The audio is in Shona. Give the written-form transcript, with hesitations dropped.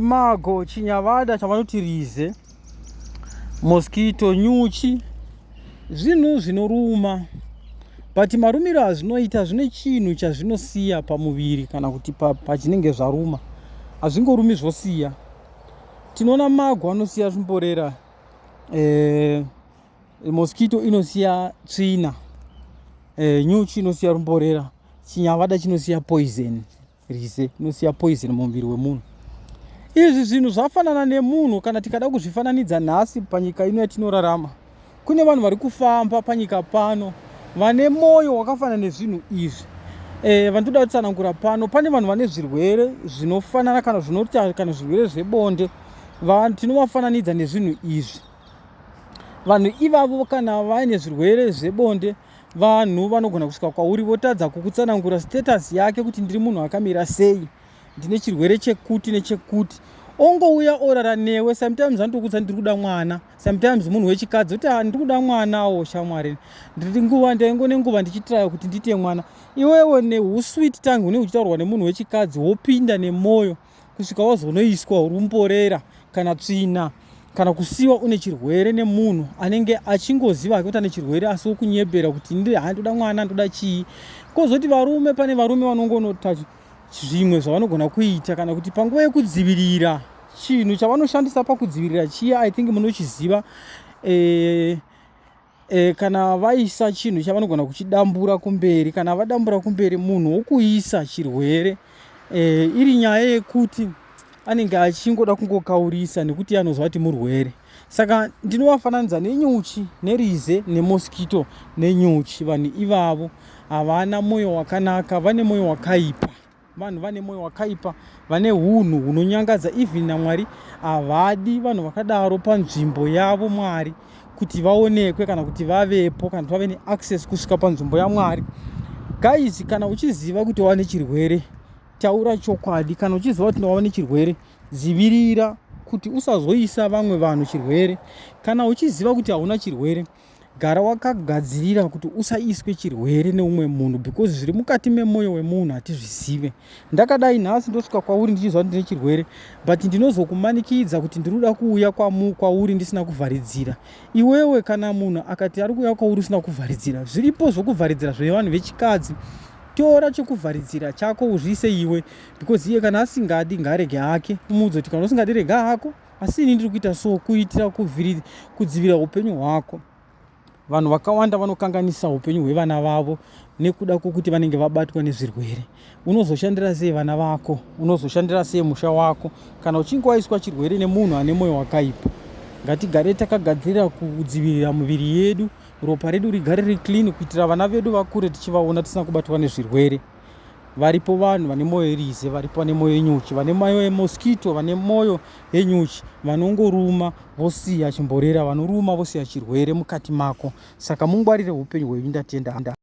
Mago, chinyavada chavanoti rize, mosquito, nyuchi, zvinhu zvinoruma. But marumiro azvinoita zvine chinhu chazvinosiya pamuviri kana kuti pachinenge zvaruma. Hazvingorumi zvosiya. Tinoona mago anosiya zvimborera. Mosquito inosiya tsvina. Nyuchi inosiya rumborera. Chinyavada chinosiya poison. Rize inosiya poison mumuviri wemunhu. Izvi zvinhu zvafanana nemunhu kana tikada kuzvifananidza nhasi panyika ino yatinorarama. Kune vanhu vari kufamba panyika pano vane mwoyo wakafanana nezvinhu izvi. Vandoda kutsanangura pano, pane vanhu vane zvirwere zvinofanana kana zvinoti kana zvirwere zvebonde, tinovafananidza nezvinhu izvi. Vanhu ivavo kana vaine zvirwere zvebonde, vanhu vanogona kusvika kwauri votadza kukutsanangura status yake kuti ndiri munhu akamira sei, ndine chirwere chekuti nechekuti. Ongouya orara newe, sometimes anotokudza ndiri kuda mwana, sometimes munhu wechikadzi kuti ndiri kuda mwanawo shamwari, ndiri nguva ndaingone nguva ndichitraya kuti ndite mwana. Iwewe neusweet tongue hunenge uchitaurwa nemunhu wechikadzi wopinda nemwoyo kusvika wazonoiswa rumborera kana tsvina kana kusiwa une chirwere nemunhu anenge achingoziva kuti ane chirwere asi wokunyebera kuti ndoda mwana, ndoda chii. Kozoti varume, pane varume vanongonota zvimwe zvavanogona kuita kana kuti panguva yekudzivirira chinhu chavanoshandisa pakudzivirira chiya, I think munochiziva. Kana vaisa chinhu chavanogona kuchidambura kumberi, kana vadambura kumberi munhu wokuisa chirwere, iri nyaya yekuti anenge achingoda kungokaurisa nekuti anozwa kuti murwere. Saka ndinovafananidza nenyuchi, nerize, nemosquito nenyuchi. Vanhu ivavo havana mwoyo wakanaka, vane mwoyo wakaipa. Vanhu vane mwoyo wakaipa, vane hunhu hunonyangadza. Even naMwari havadi vanhu vakadaro panzvimbo yavo Mwari kuti vaonekwe kana kuti vavepo kana kuti vave neaccess kusvika panzvimbo yaMwari. Guys, kana uchiziva kuti wane chirwere, taura chokwadi. Kana uchiziva kuti wane chirwere, dzivirira kuti usazoisa vamwe vanhu chirwere. Kana uchiziva kuti hauna chirwere, gara wakagadzirira kuti usaiswe chirwere neumwe munhu, because zviri mukati memwoyo wemunhu hatizvizive. Ndakadai nhasi ndosvika kwauri ndichizva kuti ndine chirwere, but ndinozokumanikidza kuti ndinoda kuuya kwauri ndisina kuvharidzira. Iwewe kana munhu akati ari kuuya kwauri usina kuvharidzira, zviripo zvokuvharidzira zvevanhu vechikadzi. Tora chokuvharidzira chako uzvise iwe, because iye kana asingadi ngarege hake. Umudze kuti kana usingadi rega hako, asi ini ndiri kuita so kuitira kudzivirira upenyu hwako. Vanhu vakawanda vanokanganisa upenyu hwevana vavo nekuda kwokuti vanenge vabatwa nezvirwere. Unozoshandira sei vana vako? Unozoshandira sei musha wako kana uchinge waiswa chirwere nemunhu ane mwoyo wakaipa? Ngatigare takagadzirira kudzivirira miviri yedu, ropa redu rigare riri clean kuitira vana vedu vakure tichivaona tisina kubatwa nezvirwere. Varipo vanhu vane mwoyo yerize, varipo vane mwoyo yenyuchi, vane mwoyo yemosquito, vane mwoyo yenyuchi, vanongoruma vosiya chimborera, vanoruma vosiya chirwere mukati mako. Saka mungwarire upenyu hwenyu, ndatenda.